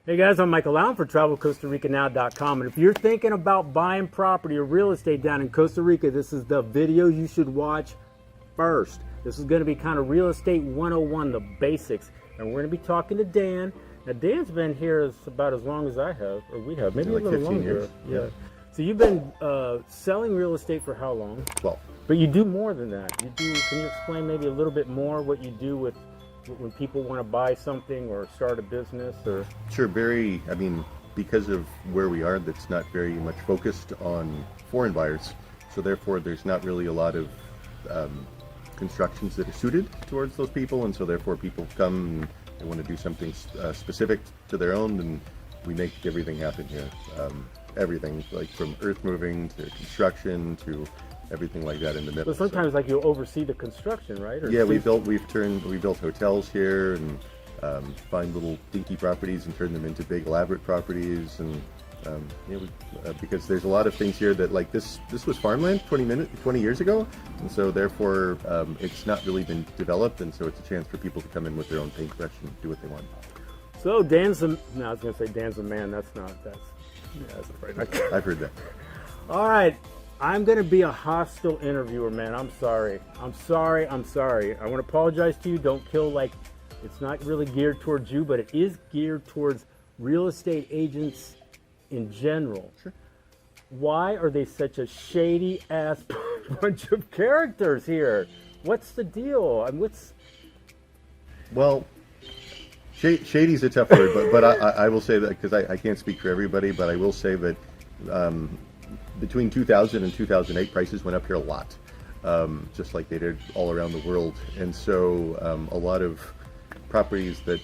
Hey guys, I'm Michael Allen for TravelCostaRicaNow.com, and if you're thinking about buying property or real estate down in Costa Rica, this is the video you should watch first. This is going to be kind of real estate 101, the basics, and we're going to be talking to Dan. Now Dan's been here about as long as I have, or we have, maybe like a little 15 longer. years. Yeah. So you've been selling real estate for how long? 12. But you do more than that. Can you explain maybe a little bit more what you do with when people want to buy something or start a business? Or Sure, because of where we are, that's not very much focused on foreign buyers. So therefore, there's not really a lot of constructions that are suited towards those people. And so therefore, people come and they want to do something specific to their own, and we make everything happen here. Everything, like from earth moving to construction to everything like that in the middle. so sometimes like you'll oversee the construction, right? Or Yeah, we built hotels here and find little dinky properties and turn them into big elaborate properties, and because there's a lot of things here that, like, this was farmland 20 years ago, and so therefore it's not really been developed, and so it's a chance for people to come in with their own paintbrush and do what they want. So I was gonna say Dan's a man. That's right. I've heard that. All right. I'm going to be a hostile interviewer, man. I'm sorry. I want to apologize to you. Don't kill, it's not really geared towards you, but it is geared towards real estate agents in general. Sure. Why are they such a shady-ass bunch of characters here? What's the deal? Well, shady's a tough word, but I will say that, because I can't speak for everybody, but I will say that between 2000 and 2008, prices went up here a lot, just like they did all around the world. And so a lot of properties that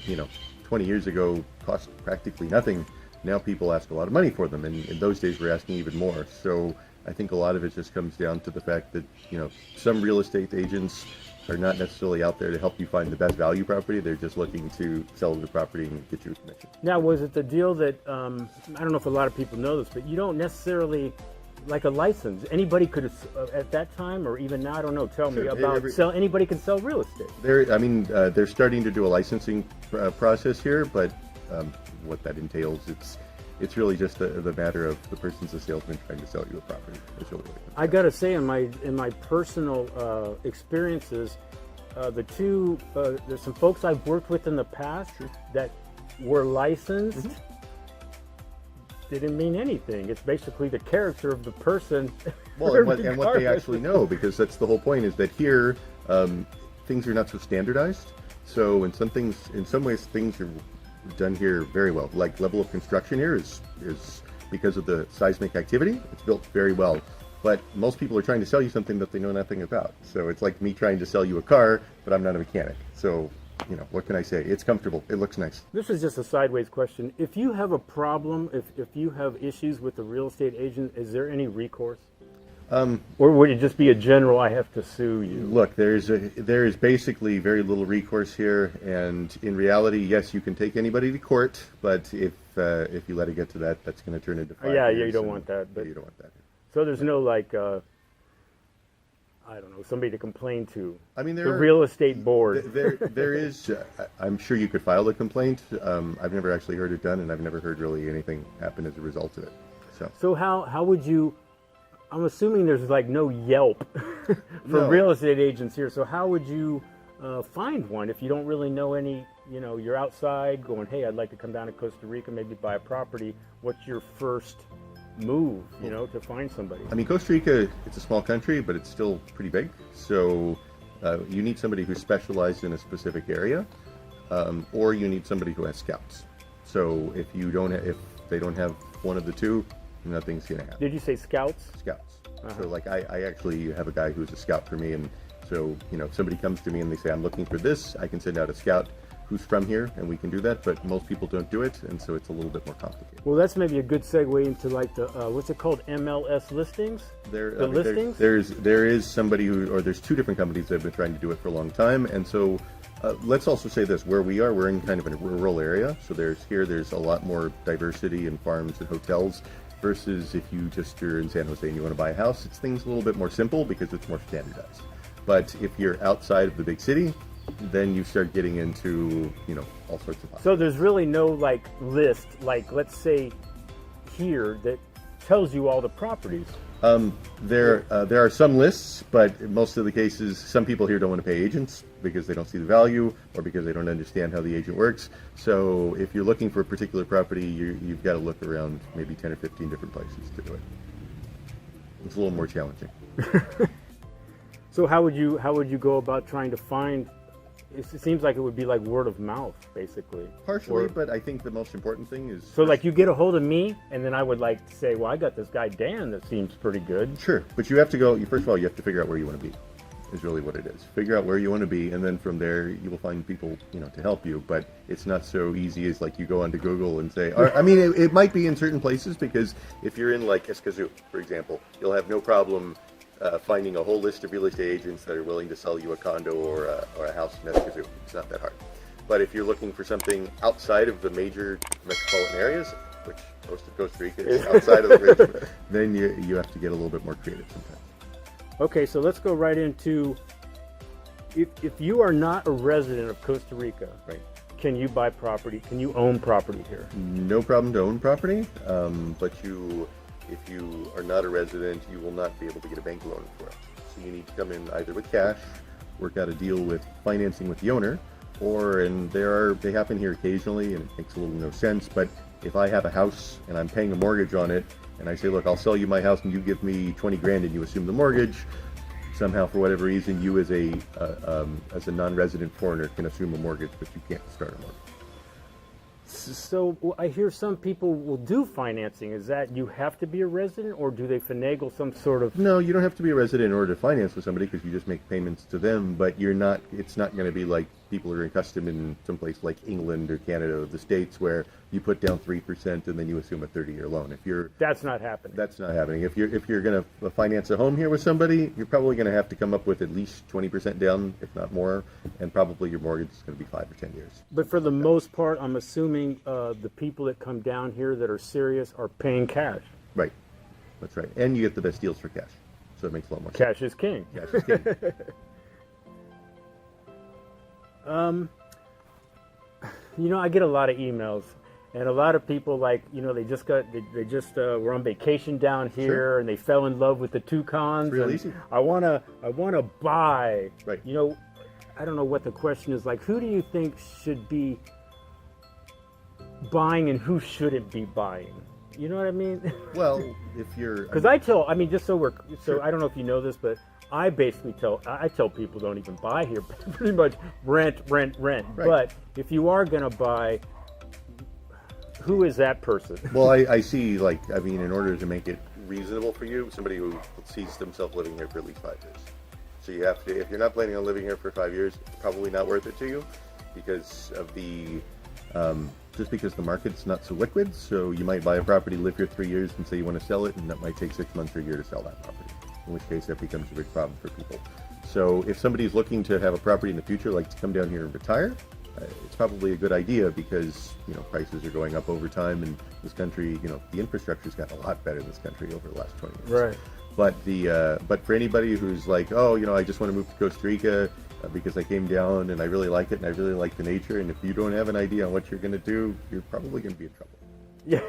20 years ago cost practically nothing, now people ask a lot of money for them, and in those days we're asking even more. So I think a lot of it just comes down to the fact that some real estate agents are not necessarily out there to help you find the best value property. They're just looking to sell the property and get you a commission. Now, was it the deal that I don't know if a lot of people know this, but you don't necessarily, like a license, anybody could at that time, or even now, I don't know, tell me about anybody can sell real estate. They're starting to do a licensing process here, but what that entails, it's really just the matter of the person's a salesman trying to sell you a property. That's really what it comes down. I gotta say, in my personal experiences, there's some folks I've worked with in the past that were licensed. Mm-hmm. Didn't mean anything. It's basically the character of the person. Well, and what they actually know, because that's the whole point, is that here things are not so standardized. So in some ways, things are done here very well. Like, level of construction here is because of the seismic activity, it's built very well. But most people are trying to sell you something that they know nothing about. So it's like me trying to sell you a car, but I'm not a mechanic. So what can I say? It's comfortable. It looks nice. This is just a sideways question. If you have a problem, if you have issues with the real estate agent, is there any recourse? Or would it just be a general, I have to sue you? Look, there is basically very little recourse here, and in reality, yes, you can take anybody to court, but if you let it get to that, that's going to turn into 5 years. Yeah, you don't want that. But you don't want that. So there's no I don't know, somebody to complain to. I mean, the real estate board. There is. I'm sure you could file a complaint. I've never actually heard it done, and I've never heard really anything happen as a result of it. So how would you? I'm assuming there's no Yelp for real estate agents here. So how would you find one if you don't really know any? You're outside going, hey, I'd like to come down to Costa Rica, maybe buy a property. What's your first move, to find somebody? I mean, Costa Rica, it's a small country, but it's still pretty big. So you need somebody who's specialized in a specific area, or you need somebody who has scouts. So if they don't have one of the two, nothing's going to happen. Did you say scouts? Scouts. Uh-huh. So I actually have a guy who's a scout for me, and so if somebody comes to me and they say, I'm looking for this, I can send out a scout who's from here, and we can do that, but most people don't do it, and so it's a little bit more complicated. Well, that's maybe a good segue into the what's it called, MLS listings? Listings? There is somebody there's two different companies that have been trying to do it for a long time, and so let's also say this: where we are, we're in kind of a rural area, so there's a lot more diversity in farms and hotels. Versus if you're in San Jose and you want to buy a house, things a little bit more simple because it's more standardized. But if you're outside of the big city, then you start getting into, you know, all sorts of. So there's really no like list, like let's say here, that tells you all the properties. There are some lists, but in most of the cases, some people here don't want to pay agents because they don't see the value or because they don't understand how the agent works. So if you're looking for a particular property, you've got to look around maybe 10 or 15 different places to do it. It's a little more challenging. So how would you go about trying to find? It seems like it would be like word of mouth, basically. Partially, but I think the most important thing is... So like you get a hold of me, and then I would like to say, well, I got this guy Dan that seems pretty good. Sure, but you have to go, first of all, you have to figure out where you want to be, is really what it is. Figure out where you want to be, and then from there, you will find people, you know, to help you, but it's not so easy as like you go onto Google and say, I mean, it might be in certain places, because if you're in like Escazú, for example, you'll have no problem finding a whole list of real estate agents that are willing to sell you a condo or a house in Escazú. It's not that hard. But if you're looking for something outside of the major metropolitan areas, which most of Costa Rica is outside of the region, then you have to get a little bit more creative sometimes. Okay, so let's go right into, if you are not a resident of Costa Rica, Right. can you buy property? Can you own property here? No problem to own property, but if you are not a resident, you will not be able to get a bank loan for it. So you need to come in either with cash, work out a deal with financing with the owner, or, and they happen here occasionally, and it makes a little no sense, but if I have a house and I'm paying a mortgage on it, and I say, look, I'll sell you my house and you give me 20 grand and you assume the mortgage, somehow for whatever reason you as a non-resident foreigner can assume a mortgage, but you can't start a mortgage. So I hear some people will do financing. Is that you have to be a resident, or do they finagle some sort of? No, you don't have to be a resident in order to finance with somebody, because you just make payments to them, but it's not going to be like people are accustomed in some place like England or Canada or the States where you put down 3% and then you assume a 30-year loan. That's not happening. That's not happening. If you're going to finance a home here with somebody, you're probably going to have to come up with at least 20% down, if not more, and probably your mortgage is going to be 5 or 10 years. But for the most part, I'm assuming the people that come down here that are serious are paying cash. Right. That's right. And you get the best deals for cash. So it makes a lot more sense. Cash is king. Cash is king. You know, I get a lot of emails, and a lot of people, like, you know, they just were on vacation down here, Sure. and they fell in love with the Toucans. It's real and easy. I wanna buy. Right. You know, I don't know what the question is. Like, who do you think should be buying and who shouldn't be buying? You know what I mean? Well, if you're... Because I just so Sure. I don't know if you know this, but I basically tell people don't even buy here. Pretty much rent. Right. But if you are going to buy, who is that person? Well, I see, like, I mean, in order to make it reasonable for you, somebody who sees themselves living here for at least 5 years. So you have to, if you're not planning on living here for 5 years, it's probably not worth it to you because of the, just because the market's not so liquid. So you might buy a property, live here 3 years, and say you want to sell it, and that might take 6 months or a year to sell that property. In which case that becomes a big problem for people. So if somebody's looking to have a property in the future, like to come down here and retire, it's probably a good idea because, you know, prices are going up over time, and this country, you know, the infrastructure's gotten a lot better in this country over the last 20 years. Right. But for anybody who's like, oh, you know, I just want to move to Costa Rica because I came down and I really like it and I really like the nature, and if you don't have an idea on what you're going to do, you're probably going to be in trouble. Yeah.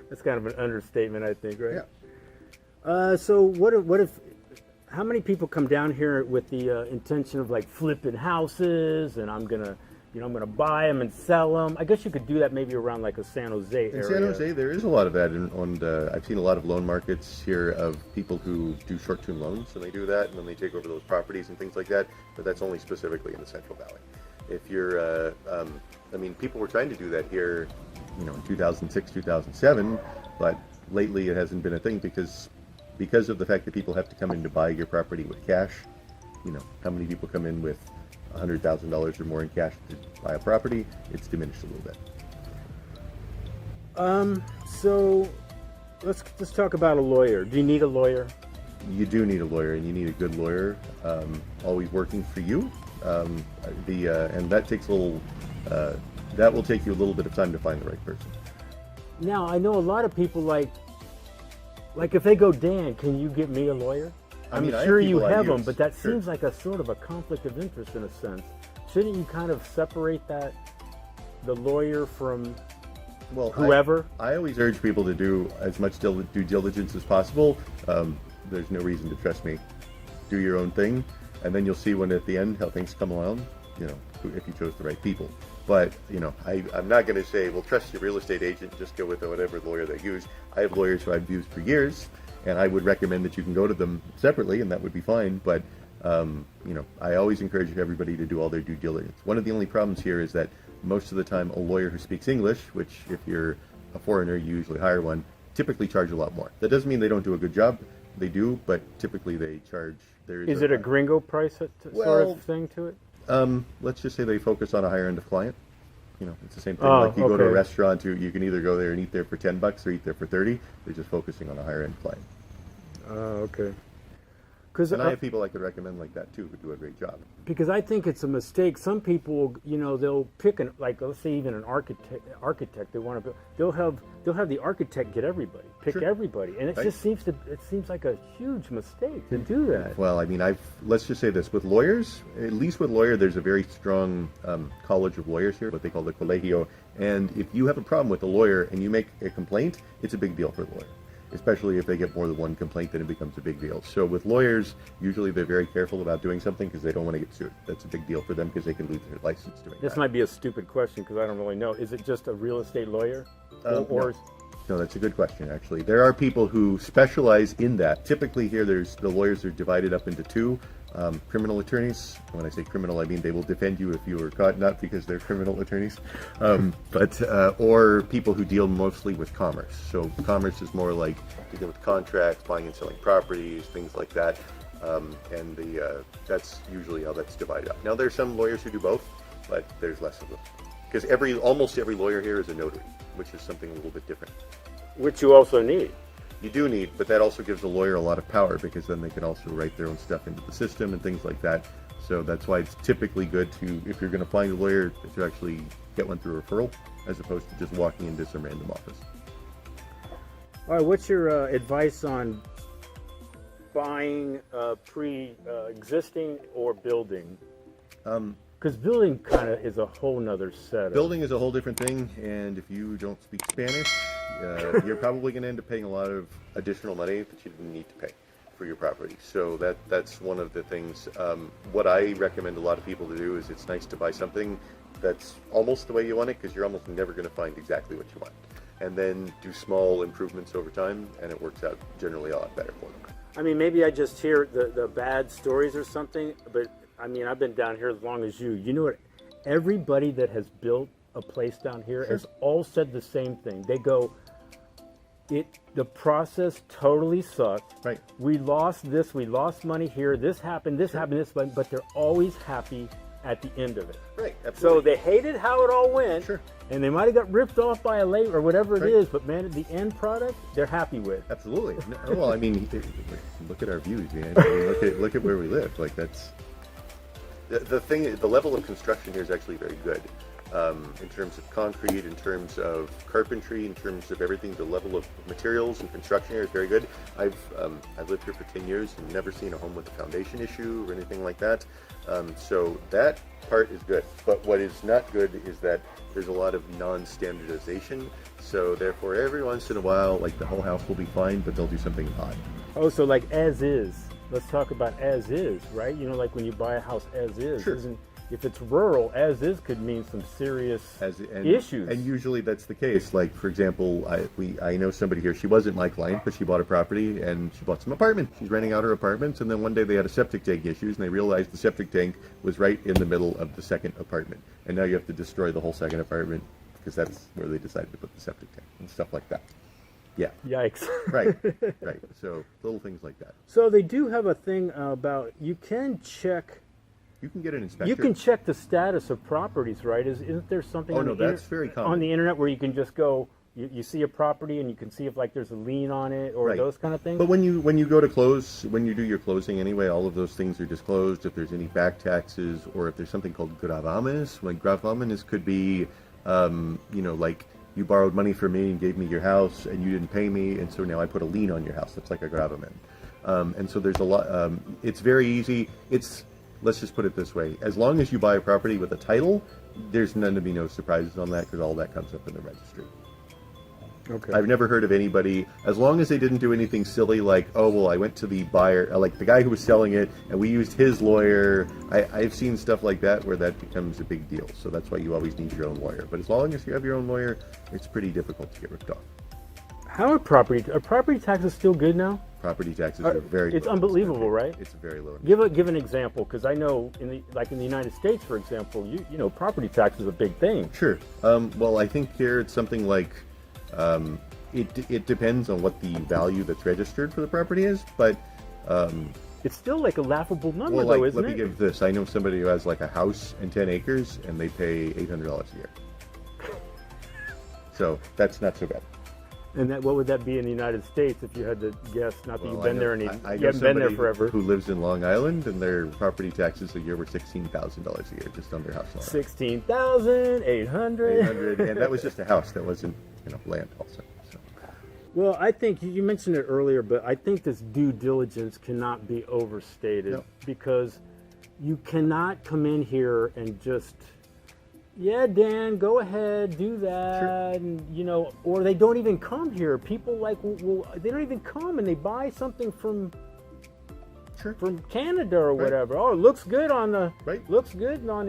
That's kind of an understatement, I think, right? Yeah. So what if how many people come down here with the intention of like flipping houses, and I'm gonna buy them and sell them? I guess you could do that maybe around like a San Jose area. In San Jose, there is a lot of that, and I've seen a lot of loan markets here of people who do short-term loans, and they do that, and then they take over those properties and things like that. But that's only specifically in the Central Valley. If you're, I mean, people were trying to do that here, you know, in 2006, 2007, but lately it hasn't been a thing because of the fact that people have to come in to buy your property with cash. You know, how many people come in with $100,000 or more in cash to buy a property? It's diminished a little bit. So let's just talk about a lawyer. Do you need a lawyer? You do need a lawyer, and you need a good lawyer, always working for you. And that takes that will take you a little bit of time to find the right person. Now, I know a lot of people like if they go, Dan, can you get me a lawyer? I I'm mean, I sure have you people I have them, use. but that Sure. seems like a sort of a conflict of interest in a sense. Shouldn't you kind of separate that, the lawyer from Well, whoever? I always urge people to do as much due diligence as possible. There's no reason to trust me. Do your own thing, and then you'll see when at the end how things come along. You know, if you chose the right people. But you know, I'm not going to say, well, trust your real estate agent. Just go with whatever lawyer they use. I have lawyers who I've used for years, and I would recommend that you can go to them separately, and that would be fine. But you know, I always encourage everybody to do all their due diligence. One of the only problems here is that most of the time, a lawyer who speaks English, which if you're a foreigner, you usually hire one, typically charge a lot more. That doesn't mean they don't do a good job. They do, but typically they charge. Is it a gringo price sort of thing to it? Let's just say they focus on a higher end of client. You know, it's the same thing. Oh, Like you go to a okay. restaurant, you can either go there and eat there for $10 or eat there for 30. They're just focusing on a higher end client. Okay. Because And I have people I could recommend like that too who do a great job. because I think it's a mistake. Some people, you know, they'll pick like let's say even an architect they want to build. They'll have the architect get everybody, pick Sure. everybody, and it Right. just seems like a huge mistake to do that. Well, I mean, let's just say this with lawyers. At least with lawyer, there's a very strong college of lawyers here, what they call the colegio. And if you have a problem with a lawyer and you make a complaint, it's a big deal for the lawyer. Especially if they get more than one complaint, then it becomes a big deal. So with lawyers, usually they're very careful about doing something because they don't want to get sued. That's a big deal for them because they can lose their license doing This that. might be a stupid question because I don't really know. Is it just a real estate lawyer, No. No, that's a good question, actually. There are people who specialize in that. Typically here, the lawyers are divided up into two. Criminal attorneys. When I say criminal, I mean they will defend you if you were caught, not because they're criminal attorneys, or people who deal mostly with commerce. So commerce is more like you deal with contracts, buying and selling properties, things like that. That's usually how that's divided up. Now there's some lawyers who do both, but there's less of them. Because almost every lawyer here is a notary, which is something a little bit different. which you also need. You do need, but that also gives the lawyer a lot of power because then they can also write their own stuff into the system and things like that. So that's why it's typically good to, if you're going to find a lawyer, to actually get one through referral as opposed to just walking into some random office. All right, what's your advice on buying pre-existing or building? Because building kind of is a whole nother set. Building is a whole different thing, and if you don't speak Spanish, you're probably going to end up paying a lot of additional money that you didn't need to pay for your property. So that's one of the things. What I recommend a lot of people to do is it's nice to buy something that's almost the way you want it because you're almost never going to find exactly what you want. And then do small improvements over time, and it works out generally a lot better for them. I mean, maybe I just hear the bad stories or something, but I mean, I've been down here as long as you. You know what? Everybody that has built a place down here has all said the same thing. They go, the process totally sucked. Right. We lost this, we lost money here, this happened, this, but they're always happy at the end of it. Right, So absolutely. they hated how it all went, Sure. and they might have got ripped off by a late or whatever it Right. is, but man, the end product, they're happy with. Absolutely. No, well, I mean, look at our views, man. I mean, look at where we live. Like that's the level of construction here is actually very good. In terms of concrete, in terms of carpentry, in terms of everything, the level of materials and construction here is very good. I've lived here for 10 years and never seen a home with a foundation issue or anything like that. So that part is good. But what is not good is that there's a lot of non-standardization. So therefore, every once in a while, like the whole house will be fine, but they'll do something odd. Oh, so like as is. Let's talk about as is, right? You know, like when you buy a house as is. Sure. If it's rural, as is could mean some serious issues. And usually that's the case. Like, for example, I know somebody here, she wasn't my client, but she bought a property and she bought some apartments. She's renting out her apartments, and then one day they had a septic tank issues, and they realized the septic tank was right in the middle of the second apartment. And now you have to destroy the whole second apartment because that's where they decided to put the septic tank and stuff like that. Yeah. Yikes. Right. Right. So little things like that. So they do have a thing about you can check. You can get an inspector. You can check the status of properties, right? Isn't there something on, that's very common. on the internet where you can just go, you see a property and you can see if like there's a lien on it or Right. those kind of things? But when you go to close, when you do your closing anyway, all of those things are disclosed. If there's any back taxes or if there's something called gravames, like gravames could be, like you borrowed money from me and gave me your house and you didn't pay me, and so now I put a lien on your house. That's like a gravamen. And so there's a lot. It's very easy. Let's just put it this way: as long as you buy a property with a title, there's none to be no surprises on that because all that comes up in the registry. Okay. I've never heard of anybody, as long as they didn't do anything silly like, oh, well, I went to the buyer, like the guy who was selling it, and we used his lawyer. I've seen stuff like that where that becomes a big deal. So that's why you always need your own lawyer. But as long as you have your own lawyer, it's pretty difficult to get ripped off. How are property taxes still good now? Property taxes are very It's low in this unbelievable, country. right? It's very low. Give an example, because I know in the United States, for example, you know, property tax is a big thing. Sure. Well, I think here it's something like it depends on what the value that's registered for the property is, but It's still like a laughable number, well, though, like, isn't let it? me give this. I know somebody who has like a house and 10 acres, and they pay $800 a year. So that's not so bad. And what would that be in the United States if you had to guess? Not that Well, you've been there I you know haven't been there somebody forever. who lives in Long Island, and their property taxes a year were $16,000 a year just on their house. 16,800. 800, and that was just a house. That wasn't, land also. So. Well, I think you mentioned it earlier, but I think this due diligence cannot be overstated because you cannot come in here and just, yeah, Dan, go ahead, do that, Sure. and or they don't even come here. People they don't even come and they buy something from Canada or whatever. Oh, it looks good on the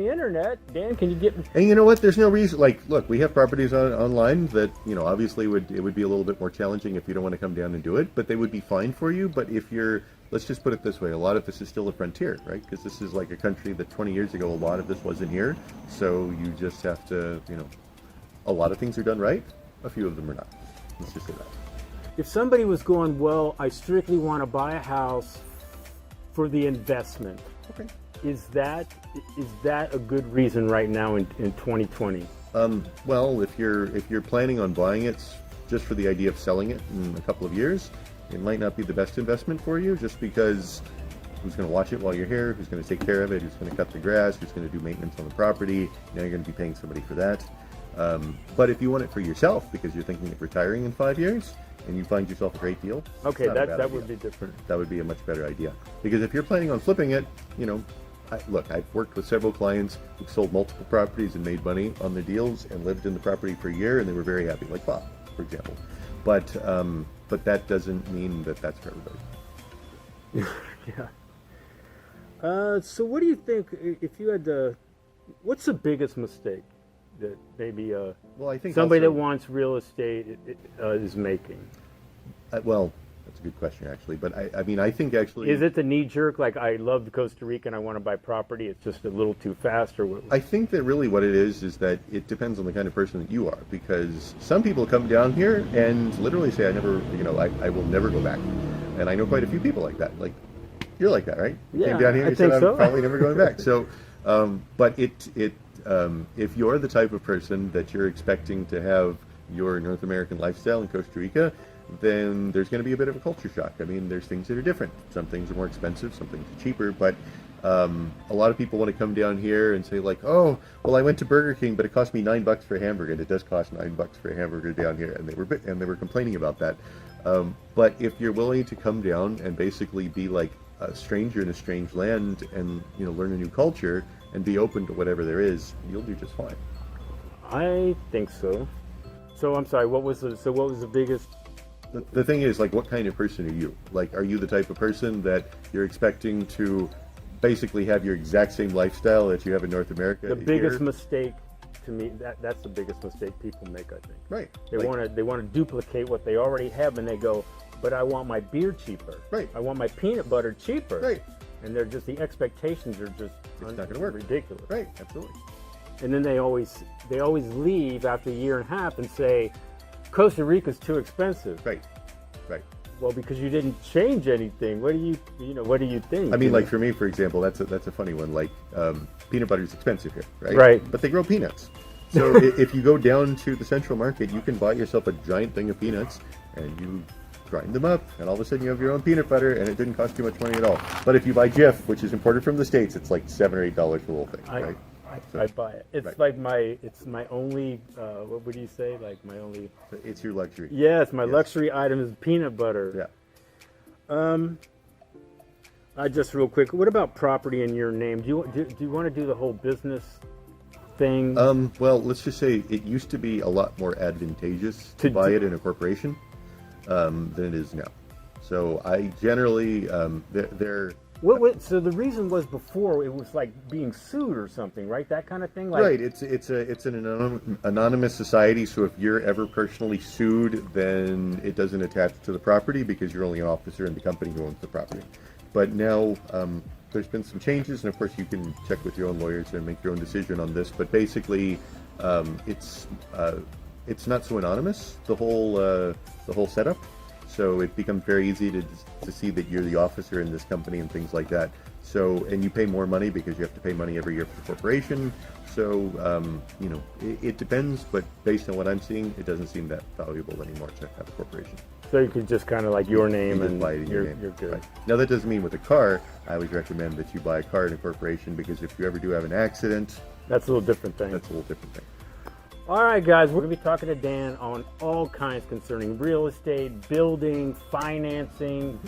internet. Dan, can you get? And you know what? There's no reason. Like, look, we have properties online that obviously it would be a little bit more challenging if you don't want to come down and do it, but they would be fine for you. But if let's just put it this way: a lot of this is still a frontier, right? Because this is like a country that 20 years ago, a lot of this wasn't here. So you just have to, a lot of things are done right. A few of them are not. Let's just say that. If somebody was going, well, I strictly want to buy a house for the investment. Okay. Is that a good reason right now in 2020? Well, if you're planning on buying it just for the idea of selling it in a couple of years, it might not be the best investment for you, just because who's going to watch it while you're here? Who's going to take care of it? Who's going to cut the grass? Who's going to do maintenance on the property? Now you're going to be paying somebody for that. But if you want it for yourself because you're thinking of retiring in 5 years, and you find yourself a great deal, okay, that would be different. That would be a much better idea. Because if you're planning on flipping it, I've worked with several clients who've sold multiple properties and made money on their deals and lived in the property for a year, and they were very happy, like Bob, for example. But that doesn't mean that that's for everybody. Yeah. So what do you think, if you had to, what's the biggest mistake that maybe well, I think somebody also, that wants real estate is making? Well, that's a good question, actually. But I mean, I think actually... Is it the knee-jerk, like, I love Costa Rica and I want to buy property, it's just a little too fast? Or what? I think that really what it is that it depends on the kind of person that you are. Because some people come down here and literally say, I will never go back. And I know quite a few people like that. Like, you're like that, right? You came down here and you said, I'm probably never going back. So, but if you're the type of person that you're expecting to have your North American lifestyle in Costa Rica, then there's going to be a bit of a culture shock. I mean, there's things that are different. Some things are more expensive, some things are cheaper, but a lot of people want to come down here and say like, oh, well, I went to Burger King, but it cost me $9 for a hamburger, and it does cost $9 for a hamburger down here, and they were complaining about that. But if you're willing to come down and basically be like a stranger in a strange land and learn a new culture and be open to whatever there is, you'll do just fine. I think so. So I'm sorry, what was the biggest? The thing is, like, what kind of person are you? Like, are you the type of person that you're expecting to basically have your exact same lifestyle that you have in North America? The biggest mistake to me, that's the biggest mistake people make, I think. Right. They want to duplicate what they already have, and they go, but I want my beer cheaper. Right. I want my peanut butter cheaper. Right. And they're just, the expectations are just not going to work. Ridiculous. Right. Absolutely. And then they always leave after a year and a half and say, Costa Rica's too expensive. Right. Right. Well, because you didn't change anything. What do you think? I mean, like for me, for example, that's a funny one. Like, peanut butter is expensive here, right? Right. But they grow peanuts. So if you go down to the central market, you can buy yourself a giant thing of peanuts, and you grind them up, and all of a sudden you have your own peanut butter, and it didn't cost you much money at all. But if you buy Jif, which is imported from the States, it's like $7 or $8 for the whole thing, right? I buy it. It's right. like it's my only, what would you say? Like my only... It's your luxury. Yes, my luxury item is peanut butter. Yeah. Just real quick, what about property in your name? Do you want to do the whole business thing? Well, let's just say it used to be a lot more advantageous to buy it in a corporation than it is now. So I generally, they're So the reason was before it was like being sued or something, right? That kind of thing. Like, right. It's an anonymous society. So if you're ever personally sued, then it doesn't attach to the property because you're only an officer in the company who owns the property. But now there's been some changes, and of course you can check with your own lawyers and make your own decision on this. But basically, it's not so anonymous, the whole setup. So it becomes very easy to see that you're the officer in this company and things like that. So, and you pay more money because you have to pay money every year for the corporation. So, it depends, but based on what I'm seeing, it doesn't seem that valuable anymore to have a corporation. So you could just kind of like your name and buy it in your name. You're good. Right. Now that doesn't mean with a car, I always recommend that you buy a car in a corporation, because if you ever do have an accident, That's a little different thing. that's a little different thing. All right, guys, we're going to be talking to Dan on all kinds concerning real estate, building, financing,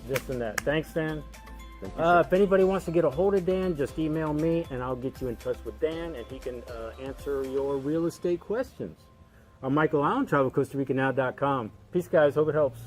this and that. Thanks, Dan. Thank you, sir. If anybody wants to get a hold of Dan, just email me and I'll get you in touch with Dan and he can answer your real estate questions. I'm Michael Allen, TravelCostaRicaNow.com. Peace, guys. Hope it helps.